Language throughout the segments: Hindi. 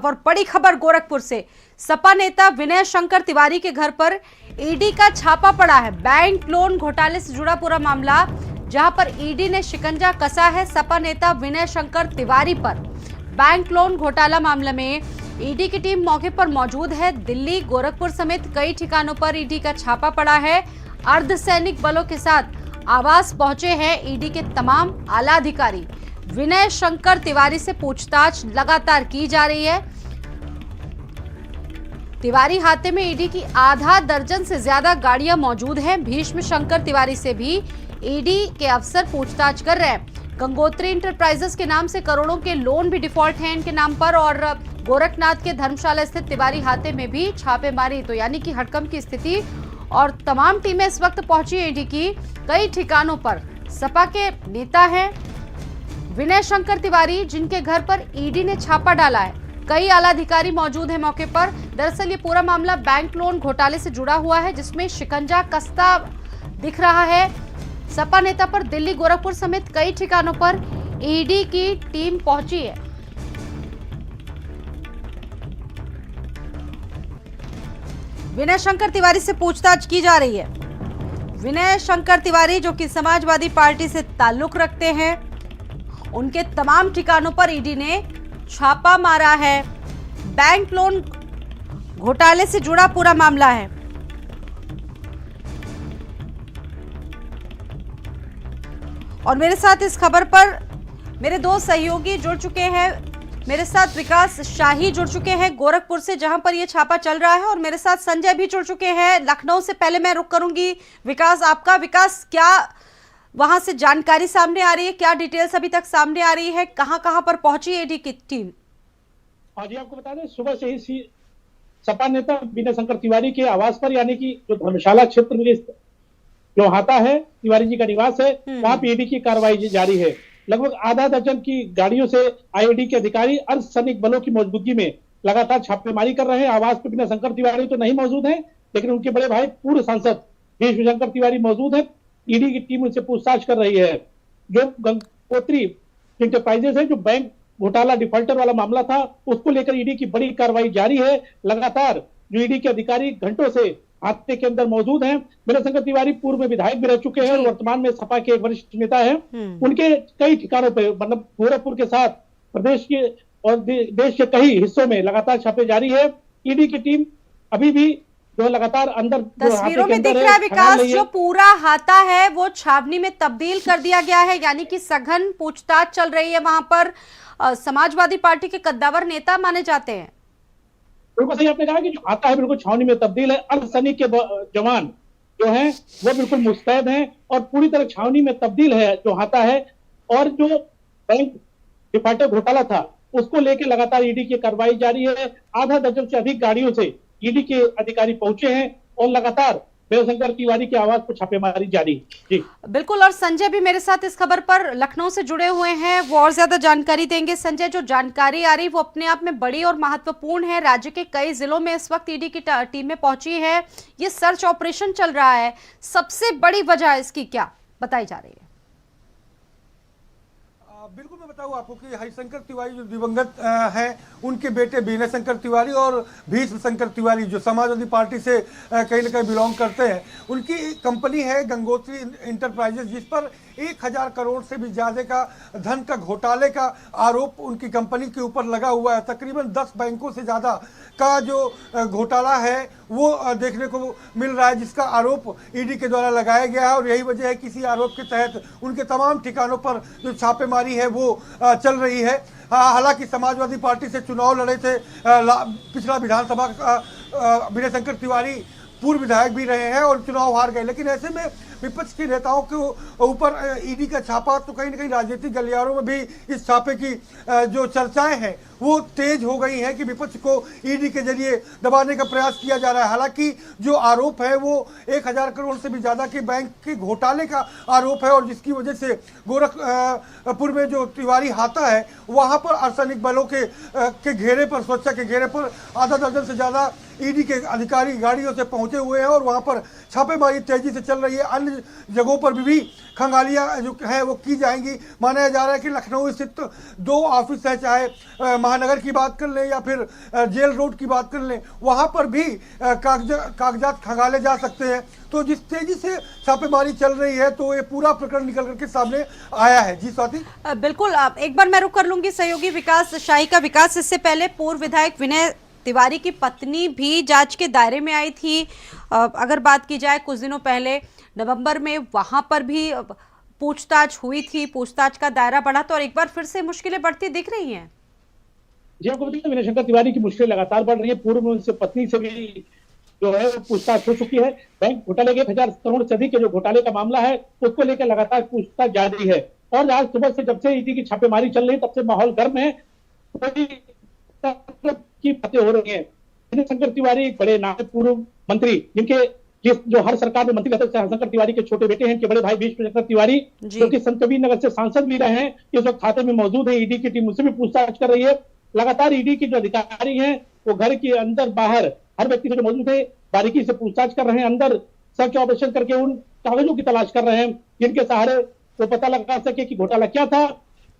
और बड़ी खबर गोरखपुर से। सपा नेता विनय शंकर तिवारी के घर पर ईडी का छापा पड़ा है। बैंक लोन घोटाले से जुड़ा पूरा मामला, जहां पर ईडी ने शिकंजा कसा है सपा नेता विनय शंकर तिवारी पर। बैंक लोन घोटाला मामले में ईडी की टीम मौके पर मौजूद है। दिल्ली, गोरखपुर समेत कई ठिकानों पर ईडी का छापा पड़ा है। अर्धसैनिक बलों के साथ आवास पहुंचे हैं ईडी के तमाम आला अधिकारी। विनय शंकर तिवारी से पूछताछ लगातार की जा रही है। तिवारी हाथे में ईडी की आधा दर्जन से ज्यादा गाड़ियां मौजूद हैं। भीष्म शंकर तिवारी से भी ईडी के अफसर पूछताछ कर रहे हैं। गंगोत्री इंटरप्राइजेस के नाम से करोड़ों के लोन भी डिफॉल्ट हैं इनके नाम पर। और गोरखनाथ के धर्मशाला स्थित तिवारी हाथे में भी छापेमारी, तो यानी कि हड़कंप की स्थिति। और तमाम टीमें इस वक्त पहुंची ईडी की कई ठिकानों पर। सपा के नेता हैं विनय शंकर तिवारी, जिनके घर पर ईडी ने छापा डाला है। कई आला अधिकारी मौजूद हैं मौके पर। दरअसल ये पूरा मामला बैंक लोन घोटाले से जुड़ा हुआ है, जिसमें शिकंजा कसता दिख रहा है। सपा नेता पर दिल्ली, गोरखपुर समेत कई ठिकानों पर ईडी की टीम पहुंची है। विनय शंकर तिवारी से पूछताछ की जा रही है। विनय शंकर तिवारी, जो कि समाजवादी पार्टी से ताल्लुक रखते हैं, उनके तमाम ठिकानों पर ईडी ने छापा मारा है। बैंक लोन घोटाले से जुड़ा पूरा मामला है। और मेरे साथ इस खबर पर मेरे दो सहयोगी जुड़ चुके हैं। मेरे साथ विकास शाही जुड़ चुके हैं गोरखपुर से, जहां पर यह छापा चल रहा है, और मेरे साथ संजय भी जुड़ चुके हैं लखनऊ से। पहले मैं रुक करूंगी विकास आपका। विकास, क्या वहां से जानकारी सामने आ रही है? क्या डिटेल्स अभी तक सामने आ रही है? कहां पर पहुंची ईडी की टीम? हाँ जी, आपको बता दें, सुबह से ही सपा नेता विनय शंकर तिवारी के आवास पर, यानी कि जो धर्मशाला क्षेत्र में जो हाता है तिवारी जी का निवास है, वहां पे ईडी की कार्रवाई जारी है। लगभग आधा दर्जन की गाड़ियों से आईडी के अधिकारी अर्धसैनिक बलों की मौजूदगी में लगातार छापेमारी कर रहे हैं। आवास पर विनय शंकर तिवारी तो नहीं मौजूद है, लेकिन उनके बड़े भाई पूर्व सांसद भीष्म शंकर तिवारी मौजूद है। ईडी की टीम उनसे पूछताछ कर रही है। जो गंगोत्री इंटरप्राइजेस है, जो बैंक घोटाला डिफॉल्टर वाला मामला था, उसको लेकर ईडी की बड़ी कार्रवाई जारी है। लगातार जो ईडी के अधिकारी घंटों से हाथे के अंदर मौजूद हैं। विनय शंकर तिवारी पूर्व में विधायक भी रह चुके हैं और वर्तमान में सपा के एक वरिष्ठ नेता हैं। उनके कई ठिकानों पर, मतलब गोरखपुर के साथ प्रदेश के और देश के कई हिस्सों में लगातार छापे जारी है। ईडी की टीम अभी भी जो लगातार अंदर तस्वीरों में दिख रहा है विकास, जो पूरा हाथा है वो छावनी में तब्दील कर दिया गया है, यानी कि सघन पूछताछ चल रही है वहां पर। समाजवादी पार्टी के कद्दावर नेता माने जाते हैं। बिल्कुल सही आपने कहा कि जो हाथा है बिल्कुल छावनी में तब्दील है। अर्धसैनिक के जवान जो हैं वो बिल्कुल मुस्तैद हैं और पूरी तरह छावनी में तब्दील है जो हाथा है। और जो बैंक डिफॉल्टर घोटाला था, उसको लेकर लगातार ईडी की कार्रवाई जारी है। आधा दर्जन से अधिक गाड़ियों से ईडी के अधिकारी पहुंचे हैं और लगातार विनय शंकर तिवारी के आवास पर छापेमारी जारी। जी बिल्कुल। और संजय भी मेरे साथ इस खबर पर लखनऊ से जुड़े हुए हैं, वो और ज्यादा जानकारी देंगे। संजय, जो जानकारी आ रही वो अपने आप में बड़ी और महत्वपूर्ण है। राज्य के कई जिलों में इस वक्त ईडी की टीम में पहुंची है, ये सर्च ऑपरेशन चल रहा है। सबसे बड़ी वजह इसकी क्या बताई जा रही है? बिल्कुल, मैं बताऊं आपको कि हरिशंकर तिवारी जो दिवंगत हैं, उनके बेटे विनय शंकर तिवारी और भीष्म शंकर तिवारी जो समाजवादी पार्टी से कहीं ना कहीं बिलोंग करते हैं, उनकी कंपनी है गंगोत्री इंटरप्राइजेस, जिस पर 1000 करोड़ से भी ज्यादा का धन का घोटाले का आरोप उनकी कंपनी के ऊपर लगा हुआ है। तकरीबन 10 बैंकों से ज्यादा का जो घोटाला है वो देखने को मिल रहा है, जिसका आरोप ईडी के द्वारा लगाया गया है। और यही वजह है कि इसी आरोप के तहत उनके तमाम ठिकानों पर जो छापेमारी है वो चल रही है। हालांकि समाजवादी पार्टी से चुनाव लड़े थे पिछला विधानसभा विनय शंकर तिवारी पूर्व विधायक भी रहे हैं और चुनाव हार गए, लेकिन ऐसे में विपक्ष के नेताओं के ऊपर ईडी का छापा, तो कहीं ना कहीं राजनीतिक गलियारों में भी इस छापे की जो चर्चाएं हैं वो तेज हो गई हैं कि विपक्ष को ईडी के जरिए दबाने का प्रयास किया जा रहा है। हालांकि जो आरोप है वो 1000 करोड़ से भी ज्यादा के बैंक के घोटाले का आरोप है, और जिसकी वजह से गोरखपुर में जो तिवारी हाथा है वहां पर अर्धसैनिक बलों के घेरे पर, सुरक्षा के घेरे पर आधा दर्जन से ज्यादा ईडी के अधिकारी गाड़ियों से पहुंचे हुए हैं और वहां पर छापेमारी तेजी से चल रही है। अन्य जगहों पर भी खंगालियां जो है वो की जाएंगी। माना जा रहा है कि लखनऊ स्थित 2 ऑफिस है, चाहे महानगर की बात कर लें या फिर जेल रोड की बात कर लें, वहां पर भी कागजात खंगाले जा सकते हैं। तो जिस तेजी से छापेमारी चल रही है तो ये पूरा प्रकरण निकल करके सामने आया है। जी स्वाति। बिल्कुल, एक बार मैं रुक कर लूंगी सहयोगी विकास शाही का। विकास, इससे पहले पूर्व विधायक विनय तिवारी की पत्नी भी जांच के दायरे में आई थी। अगर बात की जाए कुछ दिनों पहले नवंबर में वहां पर भी पूछताछ हुई थी, पूछताछ का दायरा बढ़ा, तो और एक बार फिर से मुश्किलें बढ़ती दिख रही हैं। जी आपको बताइए, विनय शंकर तिवारी की मुश्किलें लगातार बढ़ रही है। पूर्व में उनसे पत्नी से भी जो है पूछताछ हो चुकी है। बैंक घोटाले के 1000 करोड़ से अधिक के जो घोटाले का मामला है उसको लेकर लगातार पूछताछ जारी है। और आज सुबह से जब से ईडी की छापेमारी चल रही है तब से माहौल गर्म है, की बातें हो रही हैं। विनय शंकर तिवारी एक बड़े नाम पूर्व मंत्री, जिनके जो हर सरकार में मंत्री रहते हैं, शंकर तिवारी के छोटे बेटे हैं, इनके बड़े भाई भीष्म शंकर तिवारी जो कि संत कबीर नगर से सांसद भी रहे हैं, इस वक्त खाते में मौजूद है। ईडी की टीम उनसे भी पूछताछ कर रही है। लगातार ईडी के जो अधिकारी हैं वो घर के अंदर बाहर हर व्यक्ति को जो मौजूद है बारीकी से पूछताछ कर रहे हैं। अंदर सर्च ऑपरेशन करके उन कागजों की तलाश कर रहे हैं जिनके सहारे वो पता लगा सके कि घोटाला क्या था।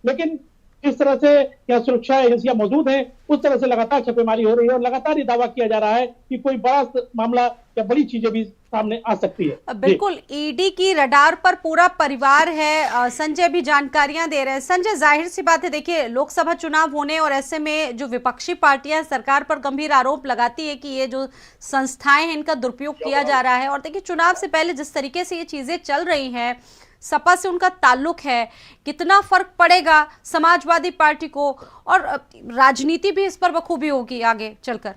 लेकिन इस तरह से यहाँ सुरक्षा एजेंसियां मौजूद हैं, उस तरह से लगातार छापेमारी हो रही है और लगातार ये दावा किया जा रहा है कि कोई बड़ा मामला या बड़ी चीजें भी सामने आ सकती है। बिल्कुल, ईडी की रडार पर पूरा परिवार है। संजय भी जानकारियां दे रहे हैं। संजय, जाहिर सी बात है, देखिए लोकसभा चुनाव होने और ऐसे में जो विपक्षी पार्टियां सरकार पर गंभीर आरोप लगाती है कि ये जो संस्थाएं हैं इनका दुरुपयोग किया जा रहा है, और देखिए चुनाव से पहले जिस तरीके से ये चीजें चल रही हैं, सपा से उनका ताल्लुक है, कितना फर्क पड़ेगा समाजवादी पार्टी को, और राजनीति भी इस पर बखूबी होगी आगे चलकर।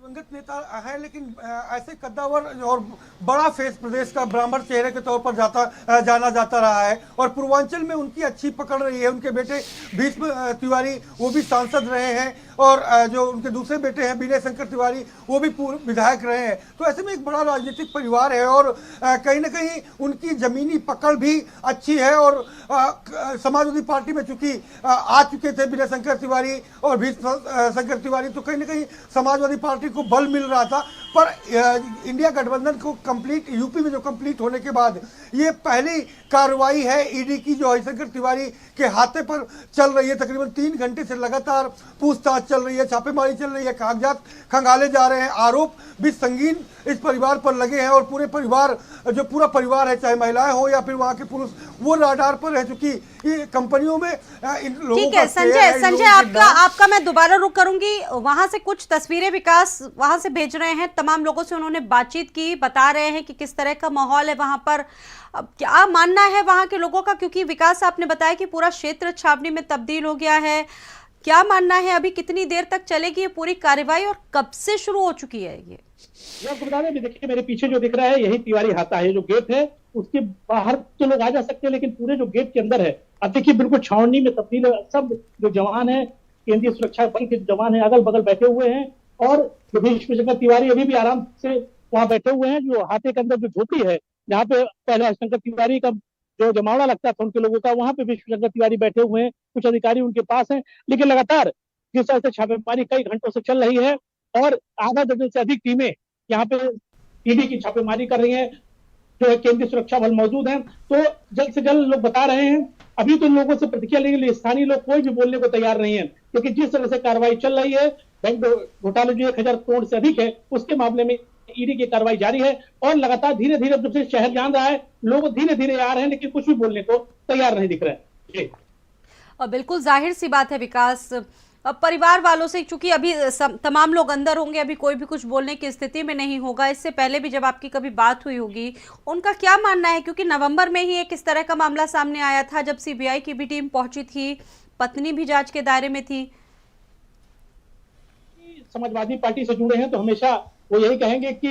दिवंगत नेता है लेकिन ऐसे कद्दावर और बड़ा फेस प्रदेश का ब्राह्मण चेहरे के तौर पर जाना जाता रहा है और पूर्वांचल में उनकी अच्छी पकड़ रही है। उनके बेटे भीष्म तिवारी वो भी सांसद रहे हैं और जो उनके दूसरे बेटे हैं विनय शंकर तिवारी वो भी पूर्व विधायक रहे हैं। तो ऐसे में एक बड़ा राजनीतिक परिवार है और कहीं ना कहीं उनकी जमीनी पकड़ भी अच्छी है। और समाजवादी पार्टी में चूंकि आ चुके थे विनय शंकर तिवारी और भीष्म शंकर तिवारी, तो कहीं ना कहीं समाजवादी पार्टी को बल मिल रहा था। पर इंडिया गठबंधन को कंप्लीट यूपी में जो कंप्लीट होने के बाद ये पहली कार्रवाई है ईडी की जो हरिशंकर तिवारी के हाथे पर चल रही है। तकरीबन 3 घंटे से लगातार पूछताछ चल रही है, छापेमारी चल रही है, कागजात खंगाले जा रहे हैं, आरोप भी संगीन इस परिवार पर लगे हैं और पूरे परिवार जो पूरा परिवार है, चाहे महिलाएं हो या फिर वहां के पुरुष, वो राडार पर है चूंकि ये कंपनियों में इन लोगों ठीक है। संजय आपका मैं दोबारा रुक करूंगी। वहां से कुछ तस्वीरें विकास वहां से भेज रहे हैं, तमाम लोगों से उन्होंने बातचीत की, बता रहे हैं कि किस तरह का माहौल है वहां पर। अब क्या मानना है वहां के लोगों का, क्योंकि विकास आपने बताया कि पूरा क्षेत्र छावनी में तब्दील हो गया है, क्या मानना है अभी कितनी देर तक चलेगी ये पूरी कार्रवाई और कब से शुरू हो चुकी है? ये आपको बता दें, देखिए मेरे पीछे जो दिख रहा है यही तिवारी हाता है, जो गेट है उसके बाहर तो लोग आ जा सकते हैं लेकिन पूरे जो गेट के अंदर है, अब देखिए बिल्कुल छावनी में तब्दील है। सब जो जवान है, केंद्रीय सुरक्षा बल के जवान है, अगल बगल बैठे हुए हैं और भीष्म शंकर तिवारी अभी भी आराम से वहां बैठे हुए हैं। जो हाथे के अंदर जो झोपड़ी है जहाँ पे पहले शंकर तिवारी का जो जमावड़ा लगता था उनके लोगों का, वहां पे भीष्म शंकर तिवारी बैठे हुए हैं, कुछ अधिकारी उनके पास हैं। लेकिन लगातार जिस तरह से छापेमारी कई घंटों से चल रही है और आधा दर्जन से अधिक टीमें यहाँ पे ईडी की छापेमारी कर रही हैं, जो है केंद्रीय सुरक्षा बल मौजूद हैं, तो जल्द से जल्द लोग बता रहे हैं। अभी तो लोगों से प्रतिक्रिया लेने के लिए स्थानीय लोग कोई भी बोलने को तैयार नहीं है, क्योंकि जिस तरह से कार्रवाई चल रही है, बैंक घोटाले जो 1000 करोड़ से अधिक है उसके मामले में ईडी की कार्रवाई जारी है और लगातार धीरे धीरे जब से शहर जान रहा है, लोग धीरे धीरे आ रहे हैं लेकिन कुछ भी बोलने को तैयार नहीं दिख रहे हैं। और बिल्कुल जाहिर सी बात है विकास, अब परिवार वालों से, चूंकि अभी तमाम लोग अंदर होंगे, अभी कोई भी कुछ बोलने की स्थिति में नहीं होगा। इससे पहले भी जब आपकी कभी बात हुई होगी, उनका क्या मानना है? क्योंकि नवंबर में ही एक इस तरह का मामला सामने आया था जब सीबीआई की भी टीम पहुंची थी, पत्नी भी जांच के दायरे में थी। समाजवादी पार्टी से जुड़े हैं तो हमेशा वो यही कहेंगे कि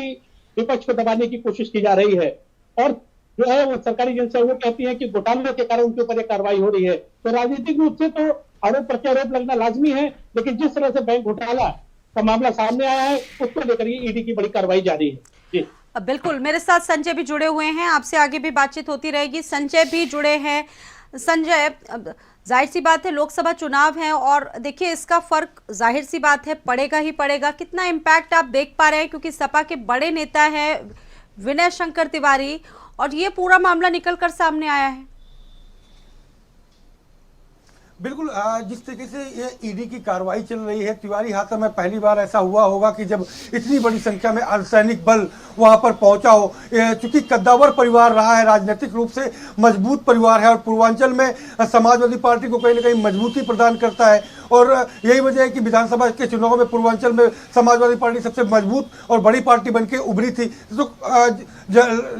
विपक्ष को दबाने की कोशिश की जा रही है और जो है वो सरकारी एजेंसियां वो कहती हैं कि घोटाले के कारण उनके ऊपर कार्रवाई हो रही है। तो राजनीतिक रूप से तो आरोप प्रत्यारोप लगना लाजमी है, लेकिन जिस तरह से बैंक घोटाला का मामला सामने आया है उसको लेकर ये ईडी की बड़ी कार्रवाई जारी है। जी बिल्कुल, मेरे साथ संजय भी जुड़े हुए हैं, आपसे आगे भी बातचीत होती रहेगी। संजय भी जुड़े हैं। संजय, जाहिर सी बात है लोकसभा चुनाव है और देखिए इसका फर्क जाहिर सी बात है पड़ेगा ही पड़ेगा। कितना इम्पैक्ट आप देख पा रहे हैं, क्योंकि सपा के बड़े नेता हैं विनय शंकर तिवारी और ये पूरा मामला निकल कर सामने आया है। बिल्कुल, जिस तरीके से ये ईडी की कार्रवाई चल रही है, तिवारी हाथा में पहली बार ऐसा हुआ होगा कि जब इतनी बड़ी संख्या में अर्धसैनिक बल वहां पर पहुंचा हो। चूंकि कद्दावर परिवार रहा है, राजनीतिक रूप से मजबूत परिवार है और पूर्वांचल में समाजवादी पार्टी को कहीं ना कहीं मजबूती प्रदान करता है और यही वजह है कि विधानसभा के चुनाव में पूर्वांचल में समाजवादी पार्टी सबसे मजबूत और बड़ी पार्टी बनके उभरी थी। तो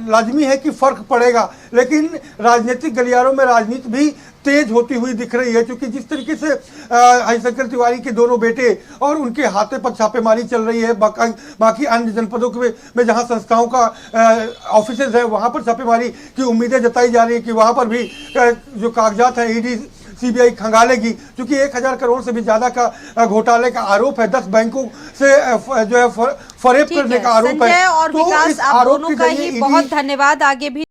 लाजमी है कि फर्क पड़ेगा, लेकिन राजनीतिक गलियारों में राजनीति भी तेज होती हुई दिख रही है, क्योंकि जिस तरीके से हरिशंकर तिवारी के दोनों बेटे और उनके हाथे पर छापेमारी चल रही है, बाकी अन्य जनपदों में जहां संस्थाओं का ऑफिस है वहां पर छापेमारी की उम्मीदें जताई जा रही है कि वहां पर भी जो कागजात है ईडी सीबीआई खंगालेगी, क्योंकि 1000 करोड़ से भी ज्यादा का घोटाले का आरोप है, 10 बैंकों से जो है फरेब करने का आरोप है। संजय और विकास, आप दोनों का ही बहुत धन्यवाद। आगे भी